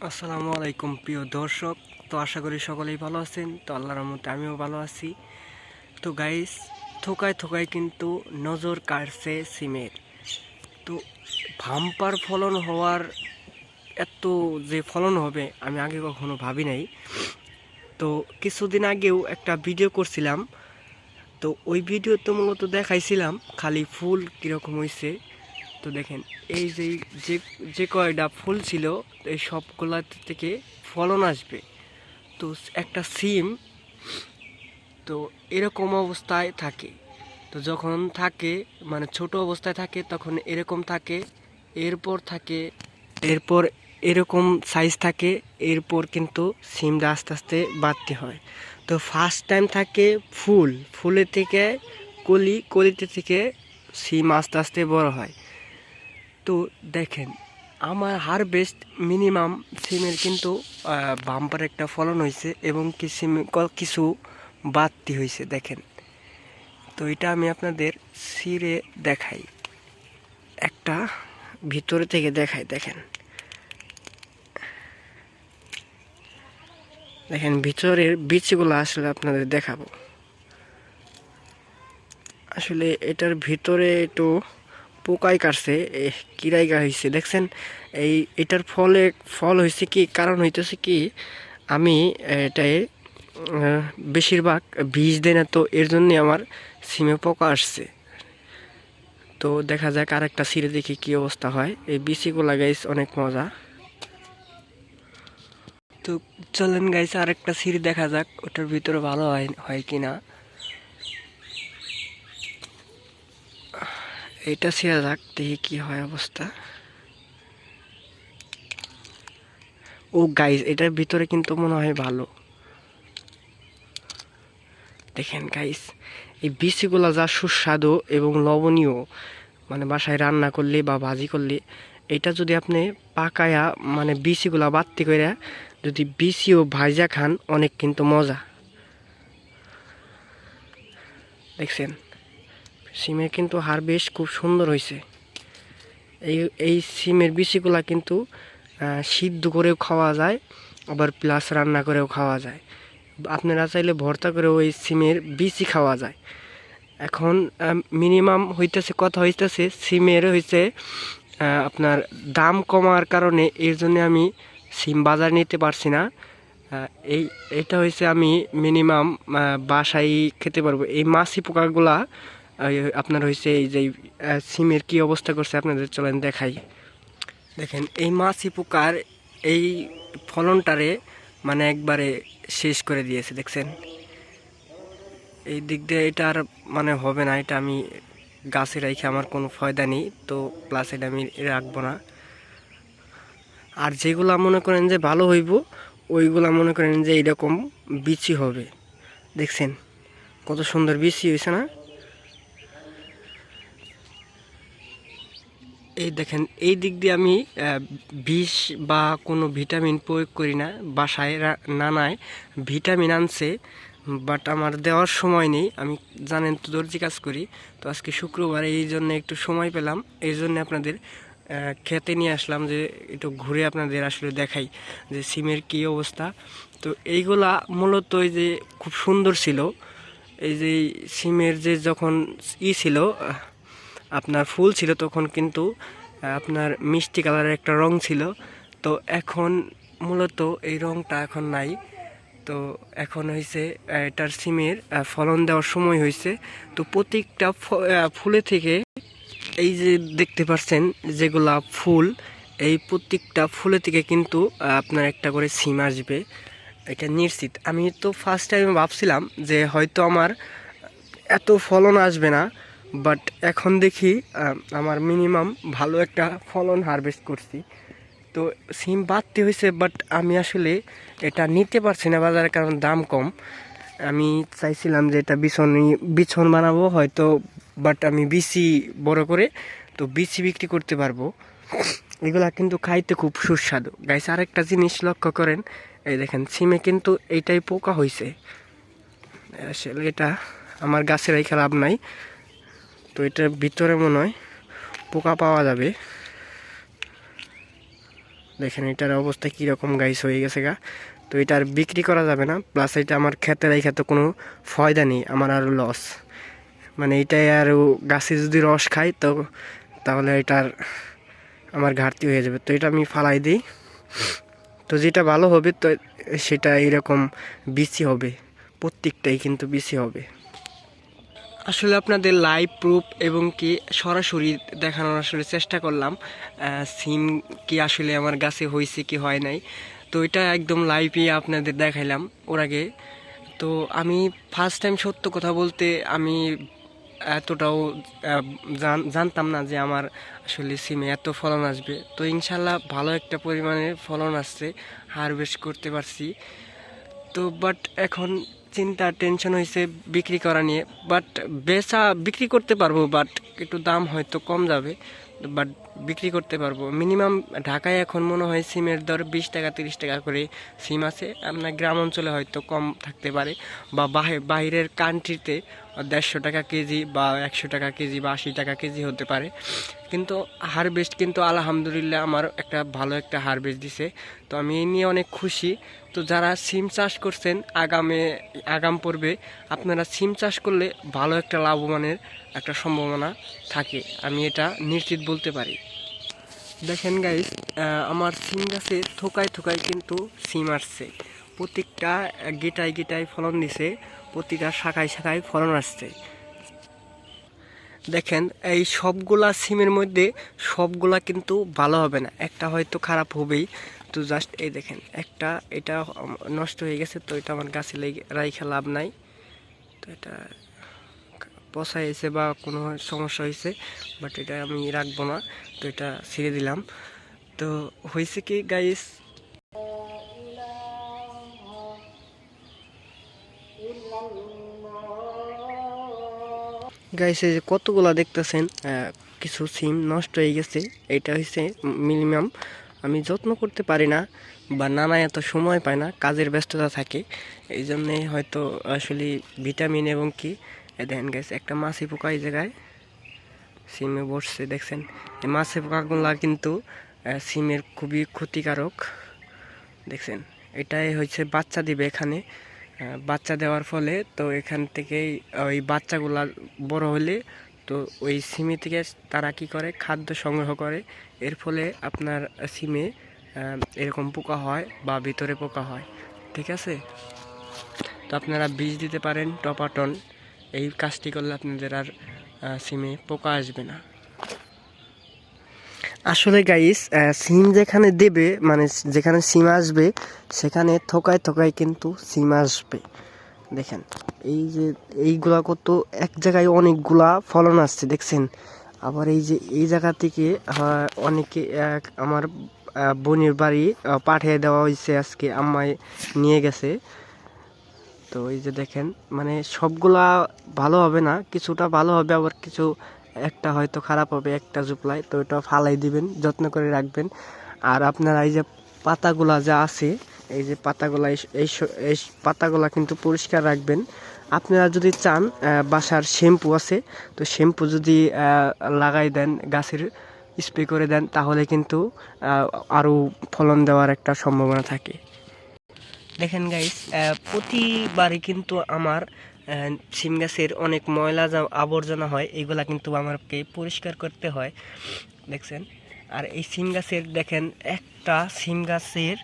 আসসালামু আলাইকুম প্রিয় দর্শক। তো আশা করি সকলেই ভালো আছেন। তো আল্লাহর রহমতে আমিও ভালো আছি। তো গাইস, থোকায় থোকায় কিন্তু নজর কাড়ছে সিমের। তো ভাম্পার ফলন হওয়ার এত যে ফলন হবে আমি আগে কখনো ভাবি নাই। তো কিছুদিন আগেও একটা ভিডিও করছিলাম। তো ওই ভিডিওতে মূলত দেখাইছিলাম খালি ফুল কীরকম হয়েছে। তো দেখেন, এই যে যে কয়টা ফুল ছিল এই সবগুলা থেকে ফলন আসবে। তো একটা সিম তো এরকম অবস্থায় থাকে। তো যখন থাকে মানে ছোট অবস্থায় থাকে তখন এরকম থাকে, এরপর এরকম সাইজ থাকে, এরপর কিন্তু সিমটা আস্তে আস্তে বাড়তে হয়। তো ফার্স্ট টাইম থাকে ফুলের থেকে কলিতে থেকে সিম আস্তে আস্তে বড় হয়। তো দেখেন, আমার হারভেস্ট মিনিমাম সিমের কিন্তু বাম্পার একটা ফলন হয়েছে এবং কিছু বাড়তি হয়েছে দেখেন। তো এটা আমি আপনাদের সিরে দেখাই, একটা ভিতরে থেকে দেখাই। দেখেন দেখেন ভিতরের বীজগুলো আসলে আপনাদের দেখাবো। আসলে এটার ভিতরে একটু পোকাই কাটছে, কিরাই হয়েছে দেখছেন। এটার ফল হয়েছে কি, কারণ হইতেছে কি, আমি এটাই বেশিরভাগ বীজ দেয় না, তো এর জন্যে আমার সিমে পোকা আসছে। তো দেখা যাক আর একটা সিরে দেখি কি অবস্থা হয়। এই বিচিগুলা গাইস অনেক মজা। তো চলেন গাইস আর একটা সিরি দেখা যাক ওটার ভিতরে ভালো হয় কিনা। এটা ছিঁড়া যাক, দেখি কি হয় অবস্থা। ও গাইস, এটার ভিতরে কিন্তু মনে হয় ভালো। দেখেন গাইস, এই বিচিগুলা যা সুস্বাদু এবং লবণীয়, মানে বাসায় রান্না করলে বা ভাজি করলে, এটা যদি আপনি পাকায়া মানে বিচিগুলা বাত্তি করে যদি বিচিও ভাজা খান, অনেক কিন্তু মজা। দেখছেন, সিমের কিন্তু হারভেস্ট খুব সুন্দর হয়েছে। এই সিমের বিচিগুলা কিন্তু সিদ্ধ করেও খাওয়া যায়, আবার প্লাস রান্না করেও খাওয়া যায়। আপনারা চাইলে ভর্তা করেও এই সিমের বিচি খাওয়া যায়। এখন মিনিমাম কথা হইতেছে সিমের হইছে আপনার দাম কমার কারণে, এর জন্য আমি সিম বাজার নিতে পারছি না। এই এটা হয়েছে আমি মিনিমাম বাসায় খেতে পারবো। এই মাছি পোকাগুলা আপনার হয়েছে এই যে সিমের কি অবস্থা করছে আপনাদের চলেন দেখাই। দেখেন, এই মাছি পোকার এই ফলনটারে মানে একবারে শেষ করে দিয়েছে দেখছেন। এই দিক দিয়ে এটা আর মানে হবে না, এটা আমি গাছে রাখে আমার কোনো ফায়দা নেই। তো প্লাস এটা আমি রাখবো না। আর যেগুলা মনে করেন যে ভালো হইব, ওইগুলা মনে করেন যে এইরকম বিচি হবে। দেখছেন কত সুন্দর বিচি হয়েছে না। এই দেখেন, এই দিক দিয়ে আমি বিষ বা কোনো ভিটামিন প্রয়োগ করি না। বাসায় নানায় ভিটামিন আনছে, বাট আমার দেওয়ার সময় নেই। আমি জানেন তো দর্জি কাজ করি। তো আজকে শুক্রবার, এই জন্য একটু সময় পেলাম, এই জন্য আপনাদের খেতে নিয়ে আসলাম যে একটু ঘুরে আপনাদের আসলে দেখাই যে সিমের কী অবস্থা। তো এইগুলা মূলত এই যে খুব সুন্দর ছিল। এই যে সিমের যে যখন ছিল আপনার ফুল ছিল, তখন কিন্তু আপনার মিষ্টি কালারের একটা রং ছিল। তো এখন মূলত এই রংটা এখন নাই। তো এখন হয়েছে এটার সিমের ফলন দেওয়ার সময় হয়েছে। তো প্রত্যেকটা ফুলে থেকে এই যে দেখতে পাচ্ছেন যেগুলা ফুল, এই প্রত্যেকটা ফুলে থেকে কিন্তু আপনার একটা করে সিম আসবে, এটা নিশ্চিত। আমি তো ফার্স্ট টাইম ভাবছিলাম যে হয়তো আমার এত ফলন আসবে না, বাট এখন দেখি আমার মিনিমাম ভালো একটা ফলন হারভেস্ট করছি। তো সিম বাড়তে হয়েছে, বাট আমি আসলে এটা নিতে পারছি না বাজারে, কারণ দাম কম। আমি চাইছিলাম যে এটা বিছন বানাবো হয়তো, বাট আমি বিচি বড় করে তো বিচি বিক্রি করতে পারবো। এগুলা কিন্তু খাইতে খুব সুস্বাদু গাইস। আরেকটা জিনিস লক্ষ্য করেন, এই দেখেন সিমে কিন্তু এইটাই পোকা হয়েছে। আসলে এটা আমার গাছের এই খারাপ নাই, তো এটার ভিতরে মনে হয় পোকা পাওয়া যাবে। দেখেন এটার অবস্থা কীরকম গাইস হয়ে গেছে গা। তো এটা আর বিক্রি করা যাবে না, প্লাস এটা আমার ক্ষেতের এই ক্ষেত্রে কোনো ফয়দা নেই, আমার আরও লস। মানে এটাই আরও গাছে যদি রস খাই তো তাহলে এটার আমার ঘাটতি হয়ে যাবে, তো এটা আমি ফালাই দিই। তো যেটা ভালো হবে তো সেটা এরকম বিচি হবে, প্রত্যেকটাই কিন্তু বিচি হবে। আসলে আপনাদের লাইভ প্রুফ এবং কি সরাসরি দেখানোর আসলে চেষ্টা করলাম সিম কি আসলে আমার গাছে হয়েছে কি হয় নাই। তো এটা একদম লাইভই আপনাদের দেখাইলাম ওর আগে। তো আমি ফার্স্ট টাইম সত্য কথা বলতে আমি এতটাও জানতাম না যে আমার আসলে সিমে এত ফলন আসবে। তো ইনশাল্লাহ ভালো একটা পরিমাণে ফলন আসছে, হারভেস্ট করতে পারছি। তো বাট এখন চিন্তা টেনশন হয়েছে বিক্রি করা নিয়ে। বাট বিক্রি করতে পারবো, বাট একটু দাম হয়তো কম যাবে, বাট বিক্রি করতে পারবো। মিনিমাম ঢাকায় এখন মনে হয় সিমের দর 20 টাকা 30 টাকা করে সিম আছে। আপনার গ্রাম অঞ্চলে হয়তো কম থাকতে পারে, বা বাইরের কান্ট্রিতে 150 টাকা কেজি বা 100 টাকা কেজি বা 80 টাকা কেজি হতে পারে। কিন্তু হারভেস্ট কিন্তু আলহামদুলিল্লাহ আমার একটা ভালো একটা হারভেস্ট দিছে। তো আমি এই নিয়ে অনেক খুশি। তো যারা সিম চাষ করছেন আগাম পর্বে আপনারা সিম চাষ করলে ভালো একটা লাভবানের একটা সম্ভাবনা থাকে, আমি এটা নিশ্চিত বলতে পারি। দেখেন গাইস, আমার সিম গাছে থোকায় থোকায় কিন্তু সিম আসছে, প্রত্যেকটা গিটায় গিটায় ফলন দিছে, প্রতিটা শাখায় শাখায় ফলন আসছে। দেখেন এই সবগুলা সিমের মধ্যে সবগুলা কিন্তু ভালো হবে না, একটা হয়তো খারাপ হবেই। তো জাস্ট এই দেখেন একটা, এটা নষ্ট হয়ে গেছে, তো এটা আমার গাছে রাইখা লাভ নাই। তো এটা পচা হয়েছে বা কোনো সমস্যা হয়েছে, বাট এটা আমি রাখবো না, তো এটা ছেড়ে দিলাম। তো হয়েছে কি গাইস, গাইছে যে কতগুলা দেখতেছেন কিছু সিম নষ্ট হয়ে গেছে। এটা হচ্ছে মিনিমাম আমি যত্ন করতে পারি না, বা নানা এত সময় পায় না, কাজের ব্যস্ততা থাকে, এই জন্যে হয়তো আসলে ভিটামিন এবং কি দেখেন গাইছে একটা মাছি পোকা এই জায়গায় সিমে বসছে দেখছেন। এই মাছি পোকাগুলা কিন্তু সিমের খুবই ক্ষতিকারক দেখছেন। এটাই হচ্ছে বাচ্চা দিবে এখানে, বাচ্চা দেওয়ার ফলে তো এখান থেকেই ওই বাচ্চাগুলা বড় হলে তো ওই সিমি থেকে তারা কি করে খাদ্য সংগ্রহ করে, এর ফলে আপনার সিমে এরকম পোকা হয় বা ভিতরে পোকা হয়, ঠিক আছে। তো আপনারা বীজ দিতে পারেন টপাটন, এই কাজটি করলে আপনাদের আর সিমে পোকা আসবে না। আসলে গাইস সিম যেখানে দেবে মানে যেখানে সিম আসবে সেখানে থোকায় থোকায় কিন্তু সিম আসবে। দেখেন এই যে এইগুলা কত এক জায়গায় অনেকগুলা ফলন আসছে দেখছেন। আবার এই যে এই জায়গা থেকে অনেকে আমার বোনের বাড়ি পাঠিয়ে দেওয়া হয়েছে, আজকে আম্মায় নিয়ে গেছে। তো এই যে দেখেন মানে সবগুলা ভালো হবে না, কিছুটা ভালো হবে, আবার কিছু একটা হয়তো খারাপ হবে একটা জুপলায়, তো এটা ফালাই দিবেন, যত্ন করে রাখবেন। আর আপনারা এই যে পাতাগুলা যা আছে, এই যে পাতাগুলা এই পাতাগুলা কিন্তু পরিষ্কার রাখবেন। আপনারা যদি চান বাসার শ্যাম্পু আছে, তো শ্যাম্পু যদি লাগাই দেন গাছের স্প্রে করে দেন তাহলে কিন্তু আরও ফলন দেওয়ার একটা সম্ভাবনা থাকে। দেখেন গাইস প্রতিবারই কিন্তু আমার সিম গাছের অনেক ময়লা আবর্জনা হয়, এগুলা কিন্তু আমাকে পরিষ্কার করতে হয় দেখছেন। আর এই সিম গাছের দেখেন একটা সিম গাছের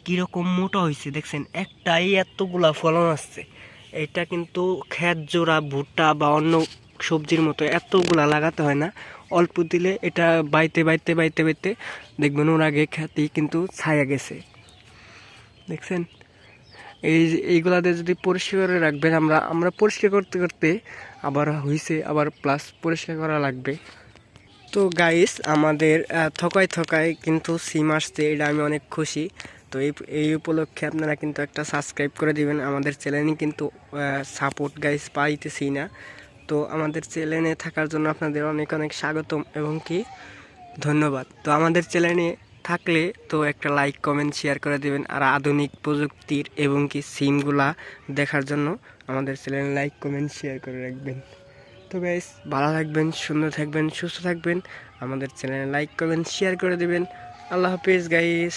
কীরকম মোটা হয়েছে দেখছেন, একটাই এতগুলা ফলন আসছে। এটা কিন্তু ক্ষেত জোড়া ভুট্টা বা অন্য সবজির মতো এতগুলা লাগাতে হয় না, অল্প দিলে এটা বাইতে বাইতে বাইতে বাইতে দেখবেন ওর আগে খেতেই কিন্তু ছায়া গেছে দেখছেন। এইগুলাতে যদি পরিষ্কার করে রাখবেন, আমরা পরিষ্কার করতে করতে আবার হয়েছে, আবার প্লাস পরিষ্কার করা লাগবে। তো গাইস আমাদের থকায় থকায় কিন্তু সিম আসছে, এটা আমি অনেক খুশি। তো এই উপলক্ষে আপনারা কিন্তু একটা সাবস্ক্রাইব করে দিবেন, আমাদের চ্যানেলে কিন্তু সাপোর্ট গাইস পাইতেছি না। তো আমাদের চ্যানেলে থাকার জন্য আপনাদের অনেক অনেক স্বাগতম এবং কি ধন্যবাদ। তো আমাদের চ্যানেলে থাকলে তো একটা লাইক কমেন্ট শেয়ার করে দেবেন, আর আধুনিক প্রযুক্তির এবং কি সিমগুলা দেখার জন্য আমাদের চ্যানেলে লাইক কমেন্ট শেয়ার করে রাখবেন। তো গাইস ভালো থাকবেন, সুন্দর থাকবেন, সুস্থ থাকবেন, আমাদের চ্যানেলে লাইক কমেন্ট শেয়ার করে দেবেন। আল্লাহ হাফিজ গাইস।